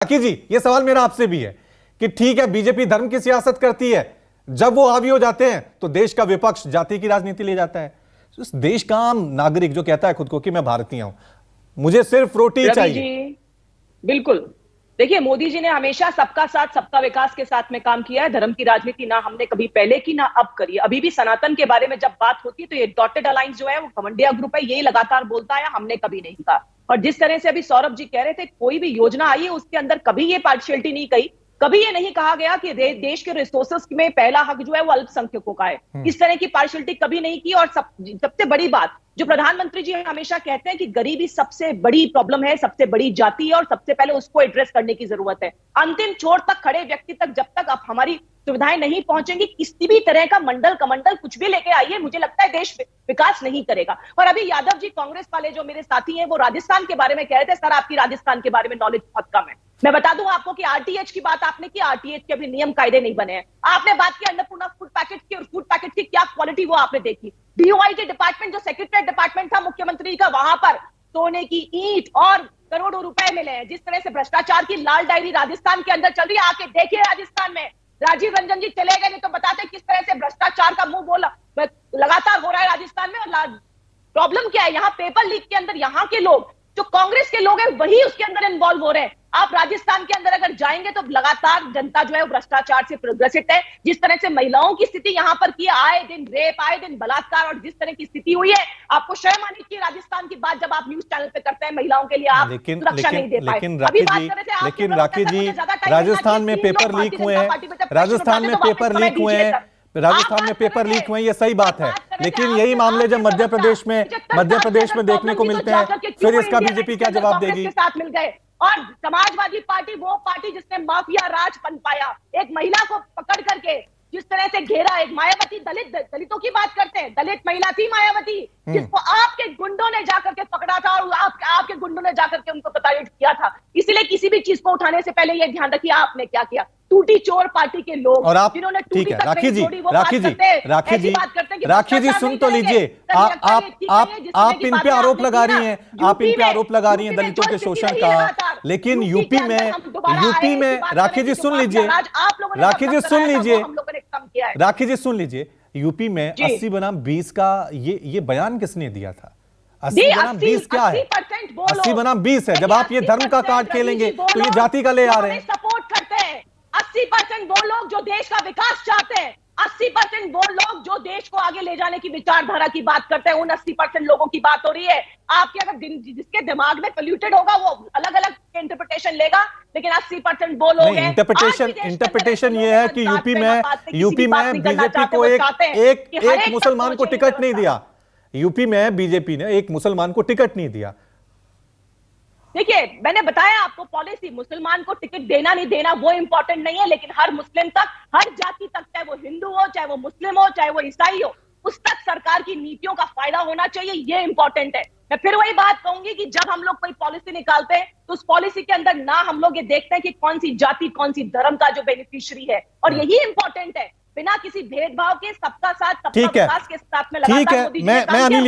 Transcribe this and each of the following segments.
राखी जी, ये सवाल मेरा आपसे भी है कि ठीक है बीजेपी धर्म की सियासत करती है, जब वो हावी हो जाते हैं तो देश का विपक्ष जाति की राजनीति ले जाता है। इस देश का आम नागरिक जो कहता है खुद को कि मैं भारतीय हूं, मुझे सिर्फ रोटी चाहिए। जी बिल्कुल। देखिए, मोदी जी ने हमेशा सबका साथ सबका विकास के साथ में काम किया है। धर्म की राजनीति ना हमने कभी पहले की ना अब करी। अभी भी सनातन के बारे में जब बात होती है तो ये डॉटेड अलायंस जो है वो घमंडिया ग्रुप है, यही लगातार बोलता है, हमने कभी नहीं कहा। और जिस तरह से अभी सौरभ जी कह रहे थे, कोई भी योजना आई है उसके अंदर कभी ये पार्शियलिटी नहीं कही, कभी ये नहीं कहा गया कि देश के रिसोर्सेस में पहला हक जो है वो अल्पसंख्यकों का है। इस तरह की पार्शियलिटी कभी नहीं की। और सबसे बड़ी बात जो प्रधानमंत्री जी हमेशा कहते हैं कि गरीबी सबसे बड़ी प्रॉब्लम है, सबसे बड़ी जाति है और सबसे पहले उसको एड्रेस करने की जरूरत है। अंतिम छोर तक खड़े व्यक्ति तक जब तक अब हमारी सुविधाएं नहीं पहुंचेंगी, किसी भी तरह का मंडल कमंडल कुछ भी लेके आइए, मुझे लगता है देश विकास नहीं करेगा। और अभी यादव जी कांग्रेस वाले जो मेरे साथी हैं वो राजस्थान के बारे में कह रहे थे, सर आपकी राजस्थान के बारे में नॉलेज बहुत कम है। मैं बता दूं आपको कि आरटीएच की बात आपने की, आरटीएच के अभी नियम कायदे नहीं बने हैं। आपने बात की अन्नपूर्णा फूड पैकेट की, और फूड पैकेट की क्या क्वालिटी वो आपने देखी। डीओआई के डिपार्टमेंट जो सेक्रेटरी डिपार्टमेंट था मुख्यमंत्री का, वहां पर सोने की ईंट और करोड़ों रुपए मिले हैं। जिस तरह से भ्रष्टाचार की लाल डायरी राजस्थान के अंदर चल रही है, आके देखिए राजस्थान में। राजीव रंजन जी चले गए नहीं तो बताते किस तरह से भ्रष्टाचार का मुंह बोला लगातार हो रहा है राजस्थान में। और प्रॉब्लम क्या है, यहाँ पेपर लीक के अंदर यहाँ के लोग जो कांग्रेस के लोग हैं वही उसके अंदर इन्वॉल्व हो रहे हैं। आप राजस्थान के अंदर अगर जाएंगे तो लगातार जनता जो है वो भ्रष्टाचार से ग्रसित है। जिस तरह से महिलाओं की स्थिति यहाँ पर की, आए दिन रेप, आए दिन बलात्कार, और जिस तरह की स्थिति हुई है, आपको शर्म आनी चाहिए राजस्थान की बात जब आप न्यूज चैनल पे करते हैं महिलाओं के लिए आप सुरक्षा नहीं दे पाए। लेकिन राखी जी, राजस्थान में पेपर लीक हुए हैं, राजस्थान में पेपर लीक हुए हैं, राजस्थान में पेपर लीक हुए, ये सही बात है। लेकिन यही मामले जब मध्य प्रदेश में देखने को मिलते हैं, फिर इसका बीजेपी क्या जवाब देगी? साथ मिल गए। और समाजवादी पार्टी वो पार्टी जिसने माफिया राज बन पाया, एक महिला को पकड़ करके जिस तरह से घेरा, एक मायावती दलितों की बात करते हैं, दलित महिला थी मायावती, जिसको आपके गुंडों ने जाकर के पकड़ा था और आपके गुंडों ने जाकर के उनको प्रताड़ित किया था। इसलिए किसी भी चीज को उठाने से पहले ये ध्यान रखिए आपने क्या किया। टूटी चोर पार्टी के लोग और आप, जिन्होंने ठीक है राखी जी सुन तो लीजिए। आप इन पे आरोप लगा रही हैं, आप इन पे आरोप लगा रही हैं दलितों के शोषण का, लेकिन यूपी में राखी जी सुन लीजिए, राखी जी सुन लीजिए, यूपी में 80 बनाम 20 का ये बयान किसने दिया था? 80 बनाम 20 क्या है? 80 बनाम 20 है। जब आप ये धर्म का कार्ड खेलेंगे तो ये जाति का ले आ रहे हैं। सपोर्ट करते हैं 80% वो लोग जो देश का विकास चाहते हैं, 80% वो लोग जो देश को आगे ले जाने की विचारधारा की बात करते हैं। उन 80% लोगों की बात हो रही है। आपके अगर जिसके दिमाग में पोल्यूटेड होगा वो अलग अलग इंटरप्रिटेशन लेगा, लेकिन 80% वो लोग हैं। इंटरप्रिटेशन ये है कि यूपी में बीजेपी को एक मुसलमान को टिकट नहीं दिया। यूपी में बीजेपी ने एक मुसलमान को टिकट नहीं दिया। देखिए, मैंने बताया आपको पॉलिसी, मुसलमान को टिकट देना नहीं देना वो इंपॉर्टेंट नहीं है, लेकिन हर मुस्लिम तक, हर जाति तक, चाहे वो हिंदू हो, चाहे वो मुस्लिम हो, चाहे वो ईसाई हो, उस तक सरकार की नीतियों का फायदा होना चाहिए, ये इंपॉर्टेंट है। मैं फिर वही बात कहूंगी कि जब हम लोग कोई पॉलिसी निकालते हैं तो उस पॉलिसी के अंदर ना हम लोग ये देखते हैं कि कौन सी जाति, कौन सी धर्म का जो बेनिफिशियरी है, और यही इंपॉर्टेंट है। बिना किसी भेदभाव के सबका साथ सबका विकास के साथ में ठीक है। मैं अनिल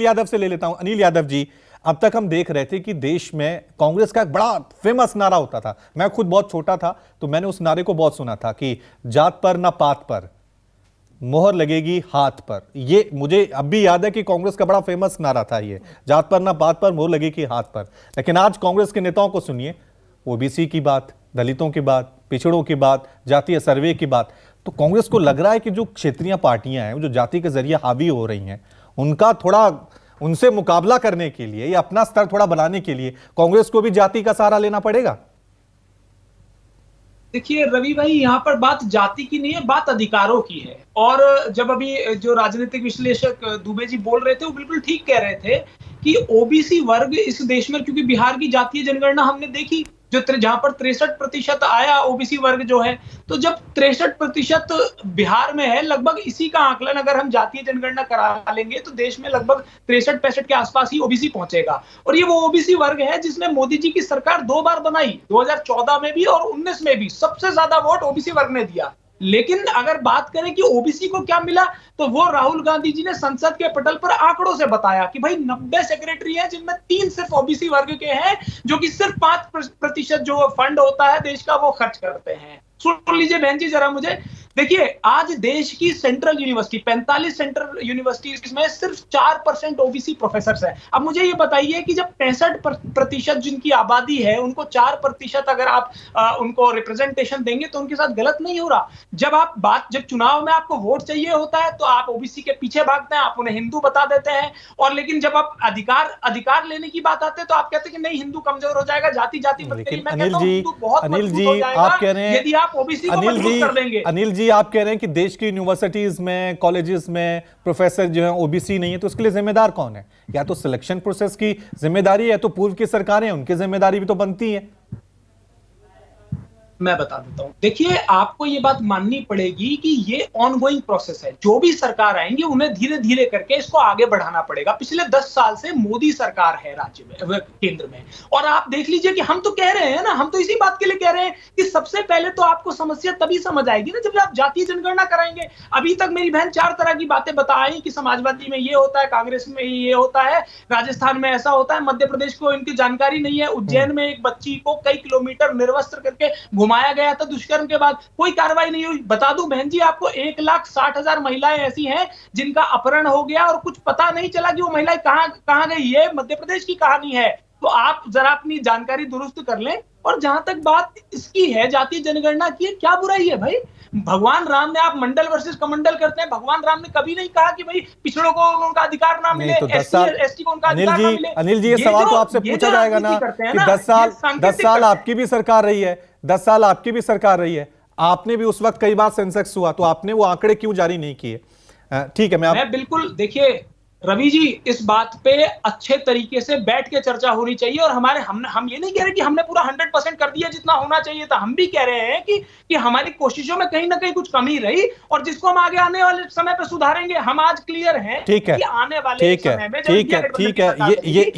यादव से ले लेता हूं। अनिल यादव जी, अब तक हम देख रहे थे कि देश में कांग्रेस का एक बड़ा फेमस नारा होता था। मैं खुद बहुत छोटा था तो मैंने उस नारे को बहुत सुना था कि जात पर ना पात पर, मोहर लगेगी हाथ पर। ये मुझे अब भी याद है कि कांग्रेस का बड़ा फेमस नारा था, ये जात पर ना पात पर, मोहर लगेगी हाथ पर। लेकिन आज कांग्रेस के नेताओं को सुनिए, ओबीसी की बात, दलितों की बात, पिछड़ों की बात, जातीय सर्वे की बात। तो कांग्रेस को लग रहा है कि जो क्षेत्रीय पार्टियां हैं जो जाति के जरिए हावी हो रही हैं, उनसे मुकाबला करने के लिए या अपना स्तर थोड़ा बनाने के लिए कांग्रेस को भी जाति का सहारा लेना पड़ेगा। देखिए रवि भाई, यहाँ पर बात जाति की नहीं है, बात अधिकारों की है। और जब अभी जो राजनीतिक विश्लेषक दुबे जी बोल रहे थे वो बिल्कुल ठीक कह रहे थे कि ओबीसी वर्ग इस देश में, क्योंकि बिहार की जातीय जनगणना हमने देखी जो जहां पर 63% आया ओबीसी वर्ग जो है, तो जब 63% बिहार में है, लगभग इसी का आकलन अगर हम जातीय जनगणना करा लेंगे तो देश में लगभग 63-65 के आसपास ही ओबीसी पहुंचेगा। और ये वो ओबीसी वर्ग है जिसने मोदी जी की सरकार 2 बार बनाई, 2014 में भी और 19 में भी सबसे ज्यादा वोट ओबीसी वर्ग ने दिया। लेकिन अगर बात करें कि ओबीसी को क्या मिला, तो वो राहुल गांधी जी ने संसद के पटल पर आंकड़ों से बताया कि भाई 90 सेक्रेटरी हैं जिनमें 3 सिर्फ ओबीसी वर्ग के हैं, जो कि सिर्फ 5% जो फंड होता है देश का वो खर्च करते हैं। सुन लीजिए बहन जी जरा मुझे, देखिए आज देश की सेंट्रल यूनिवर्सिटी 45 सेंट्रल यूनिवर्सिटीज में सिर्फ 4% ओबीसी प्रोफेसर हैं। अब मुझे ये बताइए कि जब 65% जिनकी आबादी है उनको 4% अगर आप उनको रिप्रेजेंटेशन देंगे तो उनके साथ गलत नहीं हो रहा। जब चुनाव में आपको वोट चाहिए होता है तो आप ओबीसी के पीछे भागते हैं, आप उन्हें हिंदू बता देते हैं, और लेकिन जब आप अधिकार लेने की बात आते हैं तो आप कहते हैं कि नहीं हिंदू कमजोर हो जाएगा, जाति बढ़ गई। मैं कहता हूं हिंदू बहुत मजबूत हो जाएगा आप कह रहे हैं, यदि आप ओबीसी को मजबूत कर देंगे। अनिल जी आप कह रहे हैं कि देश की यूनिवर्सिटीज में, कॉलेजेस में प्रोफेसर जो है ओबीसी नहीं है, तो उसके लिए जिम्मेदार कौन है? या तो सिलेक्शन प्रोसेस की जिम्मेदारी है, तो पूर्व की सरकारें, उनकी जिम्मेदारी भी तो बनती है। मैं बता देता हूं, देखिए आपको ये बात माननी पड़ेगी कि ये ऑनगोइंग प्रोसेस है। जो भी सरकार आएंगे उन्हें धीरे धीरे करके इसको आगे बढ़ाना पड़ेगा। पिछले 10 साल से मोदी सरकार है राज्य में, केंद्र में, और आप देख लीजिए कि हम तो कह रहे हैं ना, हम तो इसी बात के लिए कह रहे हैं कि सबसे पहले तो आपको समस्या तभी समझ आएगी ना जब आप जातीय जनगणना कराएंगे। अभी तक मेरी बहन 4 तरह की बातें बताई कि समाजवादी में ये होता है, कांग्रेस में ये होता है, राजस्थान में ऐसा होता है, मध्य प्रदेश को इनकी जानकारी नहीं है। उज्जैन में एक बच्ची को कई किलोमीटर निर्वस्त्र करके घुमाया गया था, दुष्कर्म के बाद कोई कार्रवाई नहीं हुई। बता दूं बहन जी आपको, 1,60,000 महिलाएं ऐसी हैं जिनका अपहरण हो गया और कुछ पता नहीं चला कि वो महिलाएं कहां गई। ये मध्य प्रदेश की कहानी है। तो आप जरा अपनी जानकारी दुरुस्त कर लें। और जहां तक बात इसकी है जातीय जनगणना की, क्या बुराई है भाई? भगवान राम ने, आप मंडल वर्सेस कमंडल करते हैं, भगवान राम ने कभी नहीं कहा कि भाई पिछड़ों को उनका अधिकार ना मिले, तो 10 साल एसटी को उनका अधिकार ना मिले। अनिल जी ये सवाल तो आपसे पूछा जाएगा ना कि 10 साल आपकी भी सरकार रही है, 10 साल आपकी भी सरकार रही है, आपने भी उस वक्त कई बार सेंसेक्स हुआ, तो आपने वो आंकड़े क्यों जारी नहीं किए? ठीक है, मैं बिल्कुल, देखिए रवि जी इस बात पे अच्छे तरीके से बैठ के चर्चा होनी चाहिए। और हम ये नहीं कह रहे कि हमने पूरा 100% कर दिया जितना होना चाहिए था। हम भी कह रहे हैं कि हमारी कोशिशों में कहीं ना कहीं कुछ कमी रही, और जिसको हम आने वाले समय पे सुधारेंगे। हम आज क्लियर हैं कि आने वाले समय में ठीक है,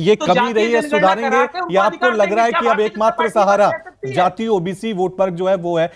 ये कमी रही है, सुधारेंगे। या आपको लग रहा है कि अब एकमात्र सहारा जातीय ओबीसी वोट वर्ग जो है वो है?